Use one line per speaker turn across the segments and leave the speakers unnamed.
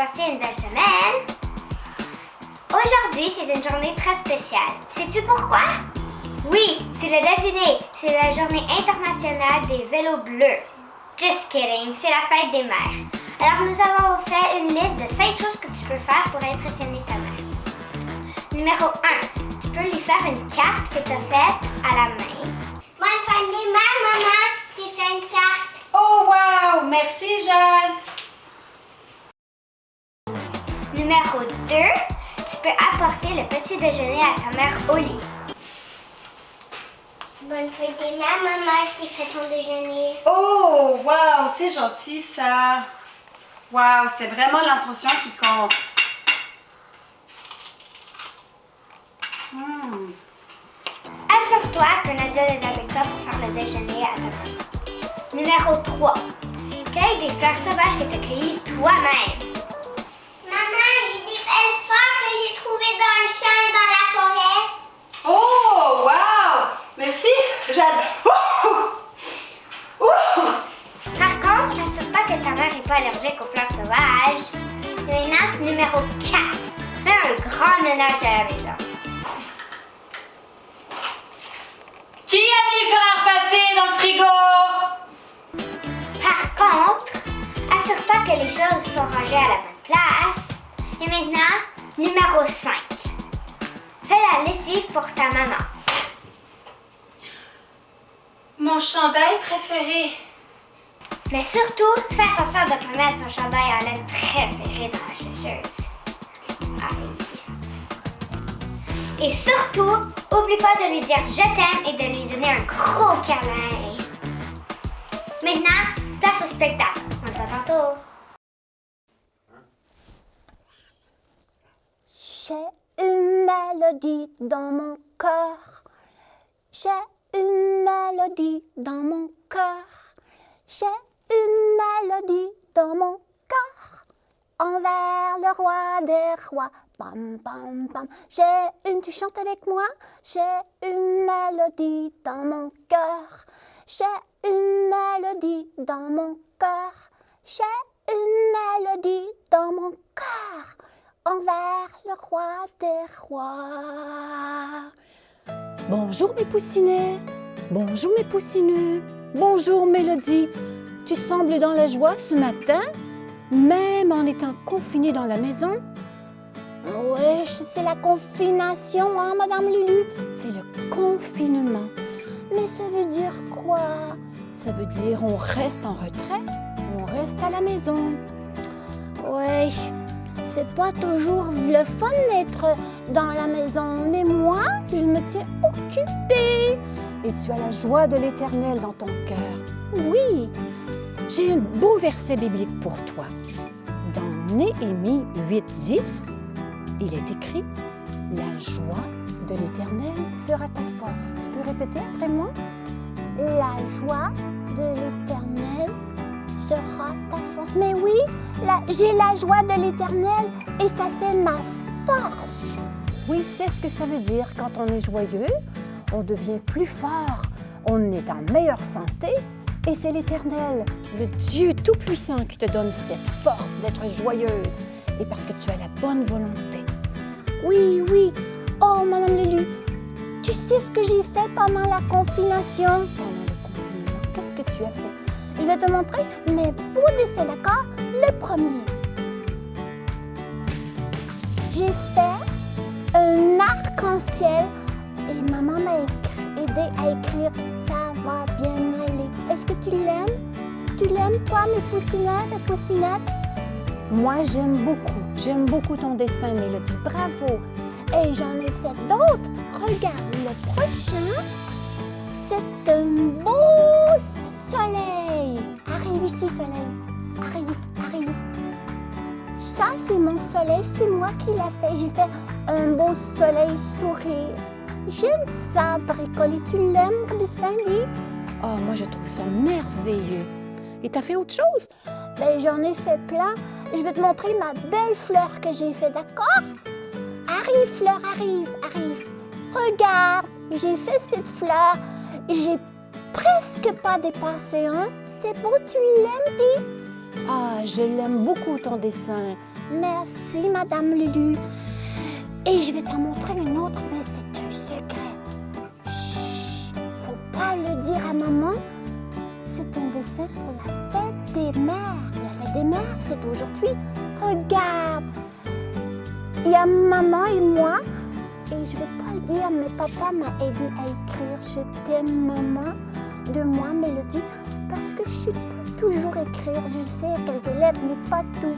passé une belle semaine? Aujourd'hui, c'est une journée très spéciale. Sais-tu pourquoi? Oui, tu l'as deviné, c'est la journée internationale des vélos bleus. Just kidding, c'est la fête des mères. Alors nous avons fait une liste de 5 choses que tu peux faire pour impressionner ta mère. Numéro 1, tu peux lui faire une carte que tu as faite à la main. Bonne fête des mères, maman, je t'ai fait une carte.
Oh wow, merci Jade.
Numéro 2, tu peux apporter le petit déjeuner à ta mère au lit. Bonne fête des mères, maman, je t'ai fait ton déjeuner.
Oh wow, c'est gentil ça. Wow, c'est vraiment l'intention qui compte.
Assure-toi qu'un adulte est avec toi pour faire le déjeuner à ta maman. Numéro 3, cueille des fleurs sauvages que tu as cueillies toi-même. Maman, j'ai des belles fleurs que j'ai trouvées dans le champ et dans la forêt.
Oh wow, merci Jade.
Par contre, assure-toi que ta mère n'est pas allergique aux fleurs sauvages. Et maintenant, numéro 4, fais un grand ménage à la maison.
Qui a mis le fer à repasser dans le frigo?
Par contre, assure-toi que les choses sont rangées à la bonne place. Et maintenant, numéro 5. Fais la lessive pour ta maman.
Mon chandail préféré.
Mais surtout, fais attention de ne pas mettre son chandail en laine préféré dans la sécheuse. Et surtout, oublie pas de lui dire je t'aime et de lui donner un gros câlin. Maintenant, place au spectacle. On se voit tantôt.
J'ai une mélodie dans mon cœur. J'ai une mélodie dans mon cœur. J'ai une mélodie dans mon cœur. Envers le roi des rois. Pam, pam, pam. Tu chantes avec moi? J'ai une mélodie dans mon cœur. J'ai une mélodie dans mon cœur. J'ai une mélodie dans mon cœur. Envers le roi des rois. Bonjour mes poussinets. Bonjour mes poussineux. Bonjour Mélodie. Tu sembles dans la joie ce matin, même en étant confinée dans la maison? Oui, c'est la confination, hein, Madame Lulu? C'est le confinement. Mais ça veut dire quoi? Ça veut dire on reste en retrait, on reste à la maison. Oui, c'est pas toujours le fun d'être dans la maison, mais moi, je me tiens occupée. Et tu as la joie de l'Éternel dans ton cœur. Oui, j'ai un beau verset biblique pour toi. Dans Néhémie 8:10, il est écrit « La joie de l'Éternel fera ta force ». Tu peux répéter après moi? « La joie de l'Éternel sera ta force ». Mais oui, j'ai la joie de l'Éternel et ça fait ma force. Oui, c'est ce que ça veut dire. Quand on est joyeux, on devient plus fort, on est en meilleure santé et c'est l'Éternel, le Dieu Tout-Puissant qui te donne cette force d'être joyeuse et parce que tu as la bonne volonté. Oui, oui. Oh, Madame Lulu, tu sais ce que j'ai fait pendant la confination? Pendant le confinement, qu'est-ce que tu as fait? Je vais te montrer mes beaux dessins, d'accord? Le premier. J'ai fait un arc-en-ciel et maman m'a aidé à écrire « Ça va bien aller ». Est-ce que tu l'aimes? Tu l'aimes, toi, mes poussinets, mes poussinettes? Moi, j'aime beaucoup ton dessin, Mélodie. Bravo! Et j'en ai fait d'autres. Regarde, le prochain, c'est un beau soleil. Arrive ici, soleil. Arrive. Ça, c'est mon soleil, c'est moi qui l'ai fait. J'ai fait un beau soleil sourire. J'aime ça, bricoler. Tu l'aimes, mon dessin, Guy? Oh, moi, je trouve ça merveilleux. Et t'as fait autre chose? Ben, j'en ai fait plein. Je vais te montrer ma belle fleur que j'ai fait, d'accord? Arrive, fleur, arrive. Regarde, j'ai fait cette fleur. J'ai presque pas dépassé, hein? C'est beau, tu l'aimes, Guy? Ah, je l'aime beaucoup, ton dessin. Merci, Madame Lulu. Et je vais t'en montrer une autre, mais c'est un secret. Chut, faut pas le dire à maman. C'est un dessin pour la fête des mères. La fête des mères, c'est aujourd'hui. Regarde, il y a maman et moi. Et je ne vais pas le dire, mais papa m'a aidé à écrire « Je t'aime, maman » de moi, Mélodie, parce que je ne sais pas toujours écrire. Je sais quelques lettres, mais pas tout.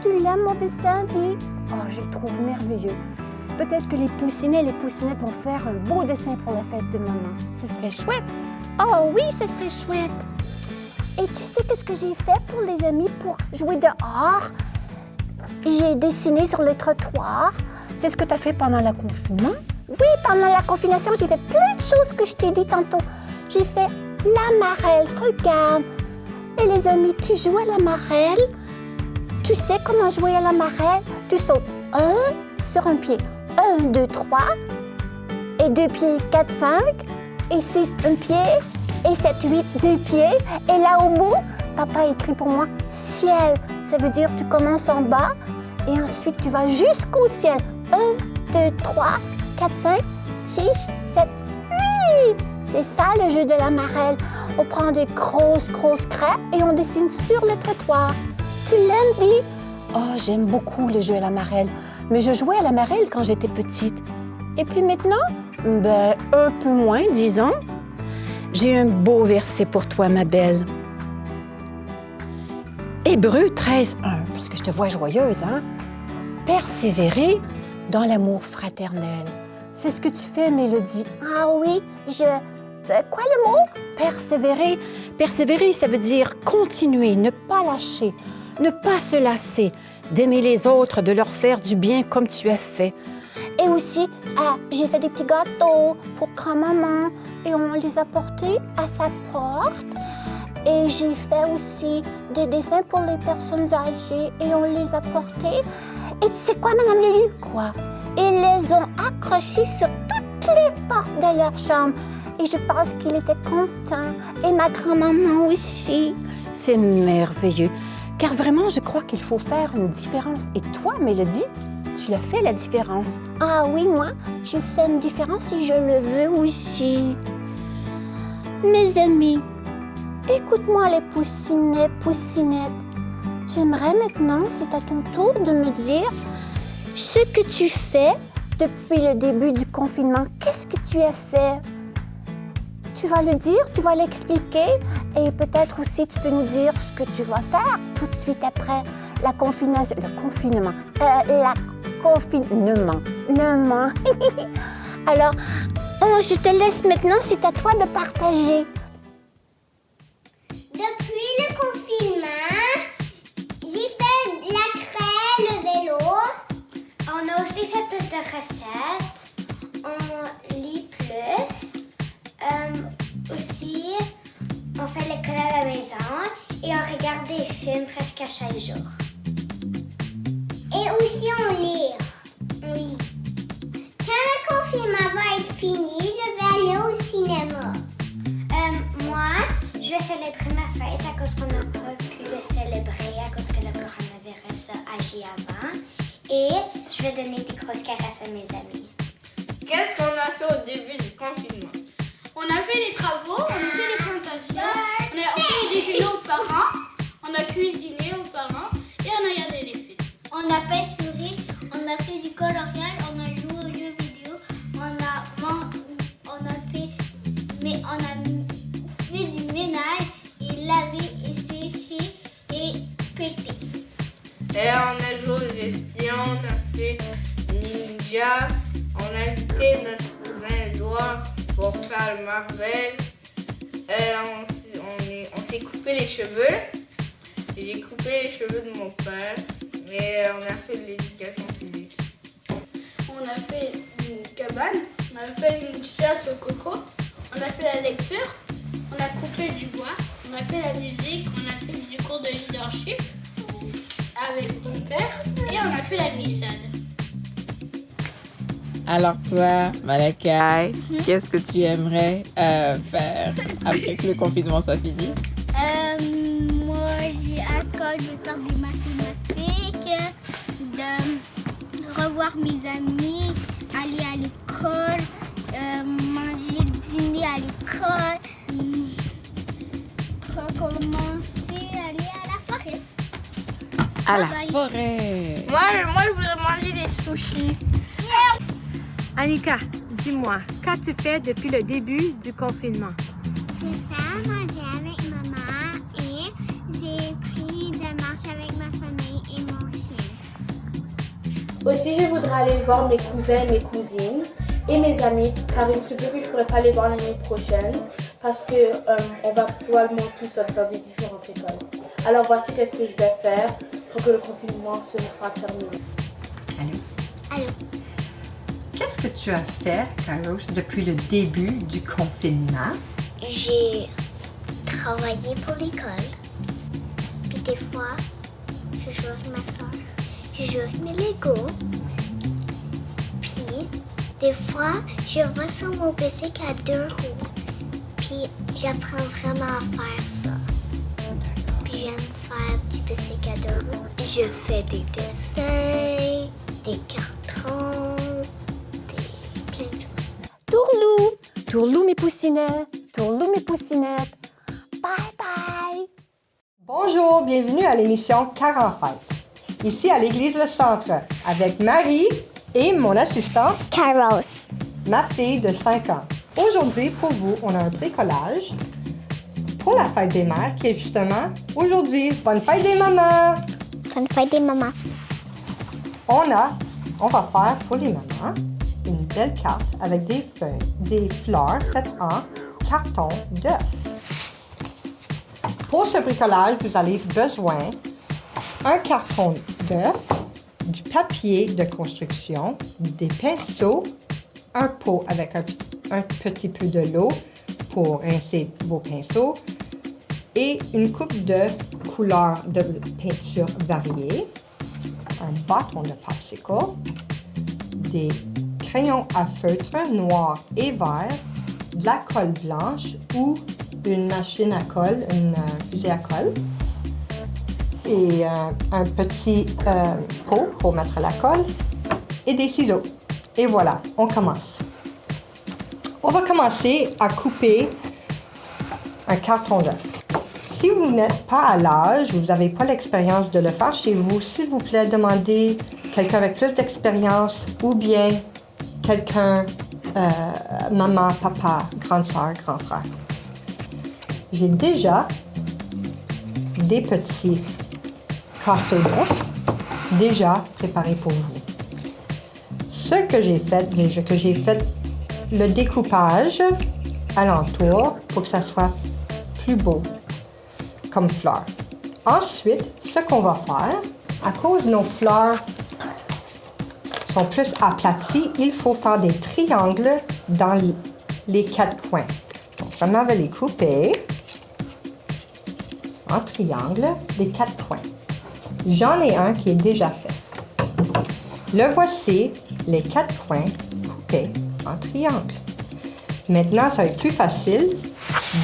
Tu l'aimes, mon dessin, dis? Oh, je le trouve merveilleux. Peut-être que les poussinettes vont faire un beau dessin pour la fête de maman. Ce serait chouette. Oh oui, ce serait chouette. Et tu sais qu'est-ce que j'ai fait pour les amis pour jouer dehors? J'ai dessiné sur le trottoir. C'est ce que tu as fait pendant le confinement? Oui, pendant la confination, j'ai fait plein de choses que je t'ai dit tantôt. J'ai fait la marelle, regarde. Et les amis, tu joues à la marelle. Tu sais comment jouer à la marelle? Tu sautes 1 sur un pied. 1, 2, 3. Et 2 pieds, 4, 5. Et 6, un pied. Et 7, 8, 2 pieds. Et là au bout, papa écrit pour moi ciel. Ça veut dire tu commences en bas et ensuite tu vas jusqu'au ciel. 1, 2, 3, 4, 5, 6, 7, 8. C'est ça le jeu de la marelle. On prend des grosses crêpes et on dessine sur le trottoir. Tu l'aimes, Di? Oh, j'aime beaucoup le jeu à la marelle. Mais je jouais à la marelle quand j'étais petite. Et puis maintenant, un peu moins, disons. J'ai un beau verset pour toi, ma belle. Hébreux 13, 1, parce que je te vois joyeuse, hein? Persévérer dans l'amour fraternel. C'est ce que tu fais, Mélodie. Ah oui, quoi le mot? Persévérer. Persévérer, ça veut dire continuer, ne pas lâcher, ne pas se lasser, d'aimer les autres, de leur faire du bien comme tu as fait. Et aussi, j'ai fait des petits gâteaux pour grand-maman et on les a portés à sa porte. Et j'ai fait aussi des dessins pour les personnes âgées et on les a portés. Et tu sais quoi, Madame Lulu? Quoi? Ils les ont accrochés sur toutes les portes de leur chambre. Et je pense qu'il était content. Et ma grand-maman aussi. C'est merveilleux. Car vraiment, je crois qu'il faut faire une différence. Et toi, Mélodie, tu as fait la différence. Ah oui, moi, je fais une différence et je le veux aussi. Mes amis, écoute-moi les poussinettes. J'aimerais maintenant, c'est à ton tour de me dire ce que tu fais depuis le début du confinement. Qu'est-ce que tu as fait? Tu vas le dire, tu vas l'expliquer et peut-être aussi tu peux nous dire ce que tu vas faire tout de suite après le confinement. Alors, je te laisse maintenant, c'est à toi de partager.
Depuis le confinement, j'ai fait la craie, le vélo. On a aussi fait plus de recettes. On lit plus. Aussi, on fait l'école à la maison et on regarde des films presque à chaque jour. Et aussi on lit. Oui. Quand le confinement va être fini, je vais aller au cinéma. Moi, je vais célébrer ma fête à cause qu'on n'a pas pu le célébrer à cause que le coronavirus a agi avant. Et je vais donner des grosses caresses à mes amis.
Qu'est-ce qu'on a fait au début du confinement? On a fait les travaux, on a fait les plantations, on a fait les déjeuners aux parents, on a cuisiné aux parents et on a regardé les films.
On a peinturé, on a fait du coloriage, on a joué aux jeux vidéo, on a fait du ménage et lavé et séché et pété.
Et on a joué aux espions, on a fait ninja, on a invité notre cousin Edouard pour faire le Marvel. On s'est coupé les cheveux. J'ai coupé les cheveux de mon père. Et on a fait de l'éducation physique. On a fait une cabane. On a fait une chasse au coco. On a fait la lecture. On a coupé du bois. On a fait la musique. On a fait du cours de leadership avec mon père. Et on a fait la glissade.
Alors toi, Malakai, qu'est-ce que tu aimerais faire après que le confinement soit fini?
Moi, j'ai à cœur de faire des mathématiques. revoir mes amis, aller à l'école, manger, dîner à l'école, recommencer à aller à la forêt.
À la
Bye bye.
forêt.
Moi, je voudrais manger des sushis.
Annika, dis-moi, qu'as-tu fait depuis le début du confinement?
J'ai fait à manger avec maman et j'ai pris des marches avec ma famille et mon chien.
Aussi, je voudrais aller voir mes cousins et mes cousines et mes amis, car il se peut que je ne pourrais pas les voir l'année prochaine parce que on va probablement tous dans des différentes écoles. Alors voici qu'est-ce que je vais faire pour que le confinement sera terminé.
Allô?
Qu'est-ce que tu as fait, Carlos, depuis le début du confinement?
J'ai travaillé pour l'école. Puis des fois, je joue avec ma soeur. Je joue avec mes Legos. Puis des fois, je vais sur mon PC qui a 2 roues. Puis j'apprends vraiment à faire ça. Puis j'aime faire du PC qui a 2 roues. Je fais des dessins, des cartons, plein de choses.
Tourlou, tourlou mes poussinets, tourlou mes poussinettes. Bye bye.
Bonjour, bienvenue à l'émission Car en fête. Ici à l'église Le Centre, avec Marie et mon assistante,
Caros.
ma fille de 5 ans. Aujourd'hui, pour vous, on a un bricolage pour la fête des mères qui est justement aujourd'hui. Bonne fête des mamans!
Bonne fête des mamans.
On va faire pour les mamans une belle carte avec des feuilles, des fleurs faites en carton d'œuf. Pour ce bricolage, vous avez besoin d'un carton d'œuf, du papier de construction, des pinceaux, un pot avec un petit peu de l'eau pour rincer vos pinceaux et une coupe de couleurs de peinture variées, un bâton de popsicle, des crayons à feutre noir et vert, de la colle blanche ou une machine à colle, une fusée à colle et un petit pot pour mettre la colle et des ciseaux. Et voilà, on commence. On va commencer à couper un carton d'œuf. Si vous n'êtes pas à l'âge, vous n'avez pas l'expérience de le faire chez vous, s'il vous plaît, demandez quelqu'un avec plus d'expérience ou bien quelqu'un, maman, papa, grande sœur, grand frère. J'ai déjà des petits casseaux d'œufs déjà préparés pour vous. Ce que j'ai fait, le découpage alentour pour que ça soit plus beau comme fleurs. Ensuite, ce qu'on va faire, à cause de nos fleurs sont plus aplaties, il faut faire des triangles dans les 4 coins. Donc, on va les couper en triangle des 4 coins. J'en ai un qui est déjà fait. Le voici, les 4 coins coupés en triangle. Maintenant, ça va être plus facile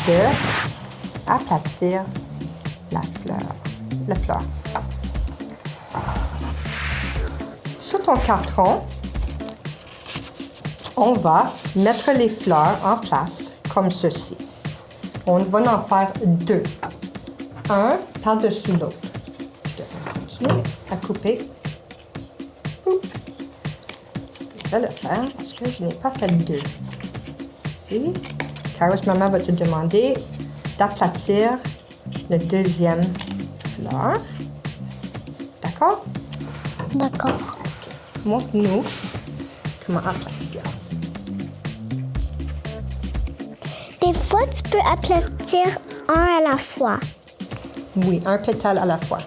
de aplatir la fleur. Sur ton carton, on va mettre les fleurs en place comme ceci. On va en faire 2. Un par-dessus l'autre. Je devrais continuer à couper. Je vais le faire parce que je n'ai pas fait 2. Ici. Caros, maman va te demander d'aplatir le deuxième fleur. D'accord?
D'accord.
Montre-nous comment aplatir.
Des fois, tu peux aplatir un à la fois
Oui, un pétale à la fois.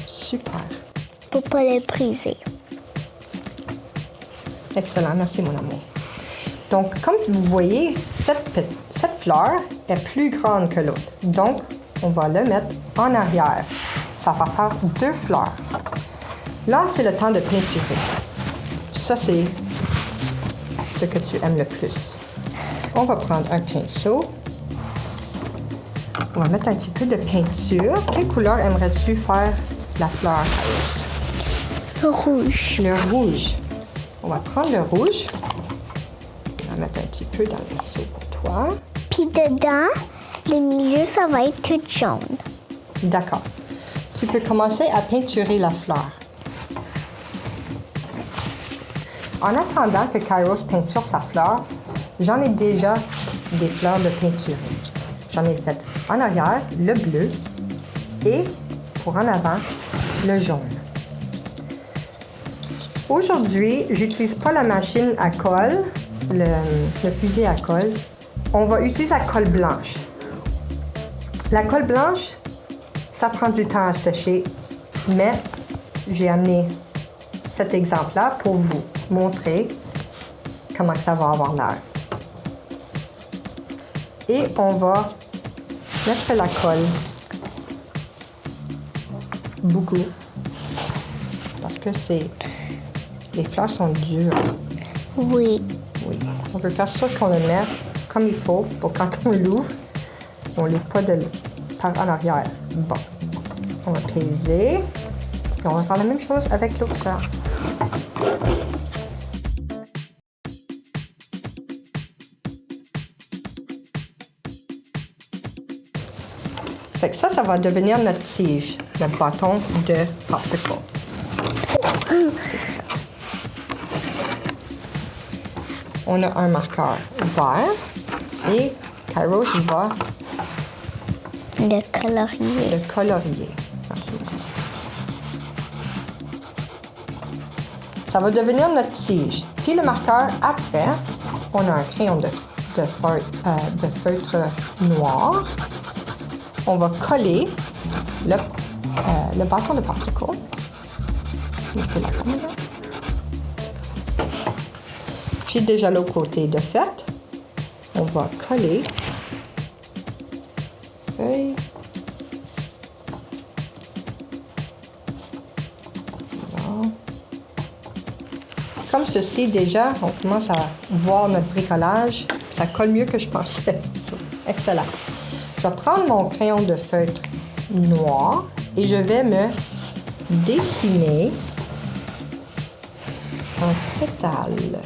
Super.
pour pas le briser.
Excellent, merci mon amour. Donc, comme vous voyez, cette fleur est plus grande que l'autre. Donc, on va le mettre en arrière. Ça va faire 2 fleurs. Là, c'est le temps de peinturer. Ça, c'est ce que tu aimes le plus. On va prendre un pinceau. On va mettre un petit peu de peinture. Quelle couleur aimerais-tu faire la fleur, Carlos?
Le rouge.
Le rouge. On va prendre le rouge. On va mettre un petit peu dans le seau pour toi.
Puis dedans, le milieu, ça va être tout jaune.
D'accord. Tu peux commencer à peinturer la fleur. En attendant que Kairos peinture sa fleur, j'en ai déjà des fleurs de peinture. J'en ai fait en arrière le bleu et pour en avant le jaune. Aujourd'hui, j'utilise pas la machine à colle, le fusil à colle. On va utiliser la colle blanche. La colle blanche, ça prend du temps à sécher, mais j'ai amené cet exemple-là pour vous montrer comment ça va avoir l'air. Et on va mettre la colle beaucoup parce que les fleurs sont dures.
Oui.
Oui. On veut faire sûr qu'on le met comme il faut pour quand on l'ouvre, on ne l'ouvre pas par en arrière. Bon. On va peser. Et on va faire la même chose avec l'autre fleur. Fait que ça va devenir notre tige, notre bâton de popsicle. On a un marqueur vert et Kairos va
le colorier.
Le colorier. Merci. Ça va devenir notre tige. Puis le marqueur, après, on a un crayon de feutre noir. On va coller le bâton de popsicle. Je peux la prendre là. J'ai déjà l'autre côté de fait. On va coller feuille. Voilà. Comme ceci, déjà, on commence à voir notre bricolage. Ça colle mieux que je pensais. Excellent. Je vais prendre mon crayon de feutre noir et je vais me dessiner un pétale.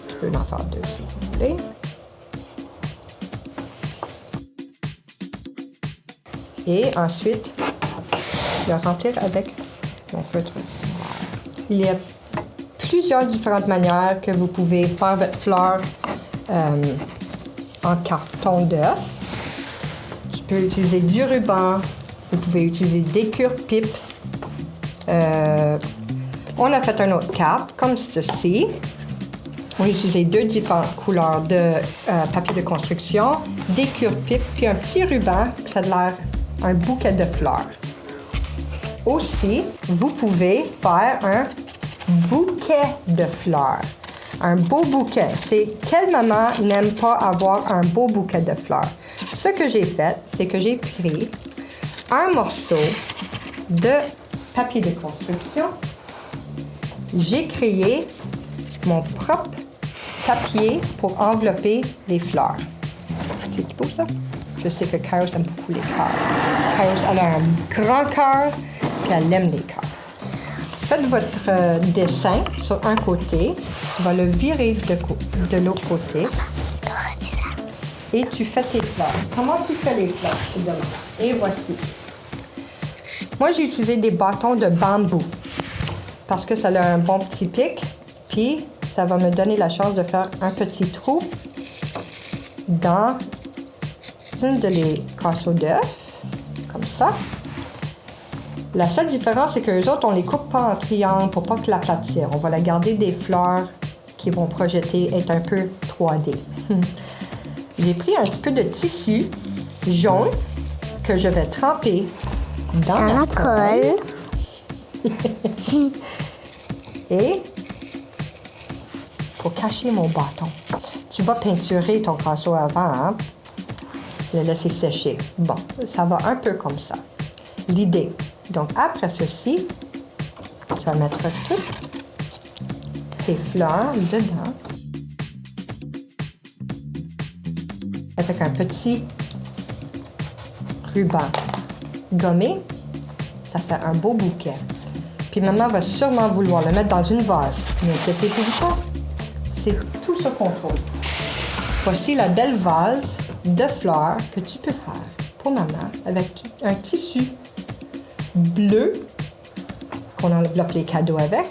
Je peux en faire deux si vous voulez. Et ensuite, je vais remplir avec mon feutre noir. Il y a plusieurs différentes manières que vous pouvez faire votre fleur en carton d'œuf. Tu peux utiliser du ruban, vous pouvez utiliser des cure-pipes. On a fait un autre carte comme ceci. On a utilisé deux différentes couleurs de papier de construction, des cure-pipes, puis un petit ruban, ça a l'air un bouquet de fleurs. Aussi, vous pouvez faire un bouquet de fleurs. Un beau bouquet. C'est quelle maman n'aime pas avoir un beau bouquet de fleurs? Ce que j'ai fait, c'est que j'ai pris un morceau de papier de construction. J'ai créé mon propre papier pour envelopper les fleurs. C'est beau ça? Je sais que Kairos aime beaucoup les cœurs. Kairos, elle a un grand cœur, puis elle aime les cœurs. Faites votre dessin sur un côté. Tu vas le virer de l'autre côté. Et tu fais tes fleurs. Comment tu fais les fleurs? Et voici. Moi, j'ai utilisé des bâtons de bambou parce que ça a un bon petit pic. Puis, ça va me donner la chance de faire un petit trou dans une de les casseaux d'œufs, comme ça. La seule différence, c'est que les autres, on les coupe pas en triangle pour pas que l'aplatir. On va la garder des fleurs qui vont projeter, être un peu 3D. J'ai pris un petit peu de tissu jaune que je vais tremper dans la colle. Et pour cacher mon bâton, tu vas peinturer ton casseau avant, hein? Le laisser sécher. Bon, ça va un peu comme ça. L'idée. Donc, après ceci, tu vas mettre toutes tes fleurs dedans. Avec un petit ruban gommé, ça fait un beau bouquet. Puis maman va sûrement vouloir le mettre dans une vase. N'inquiétez-vous pas, c'est tout sous contrôle. Voici la belle vase de fleurs que tu peux faire pour maman avec un tissu bleu qu'on enveloppe les cadeaux avec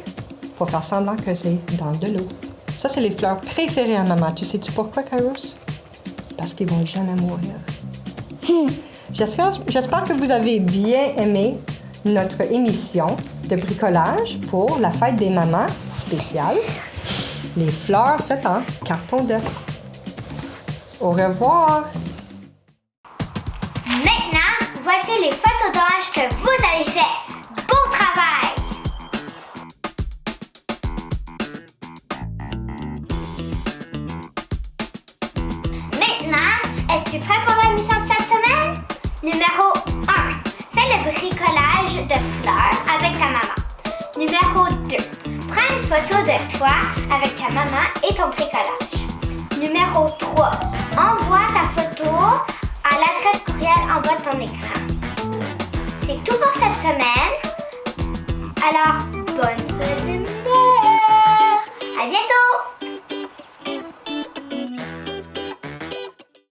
pour faire semblant que c'est dans de l'eau. Ça, c'est les fleurs préférées à maman. Tu sais-tu pourquoi, Kairos? Parce qu'ils vont jamais mourir. J'espère que vous avez bien aimé notre émission de bricolage pour la fête des mamans spéciale. Les fleurs faites en carton d'œuf. Au revoir!
Maintenant, voici les photos d'orage que vous avez fait. Bon travail! Maintenant, es-tu prêt pour la mission de cette semaine? Numéro 1. Fais le bricolage de fleurs avec ta maman. Numéro 2. Prends une photo de toi avec ta maman et ton bricolage. Numéro 3. Envoie ta photo à l'adresse courriel en bas de ton écran. C'est tout pour cette semaine. Alors, bonne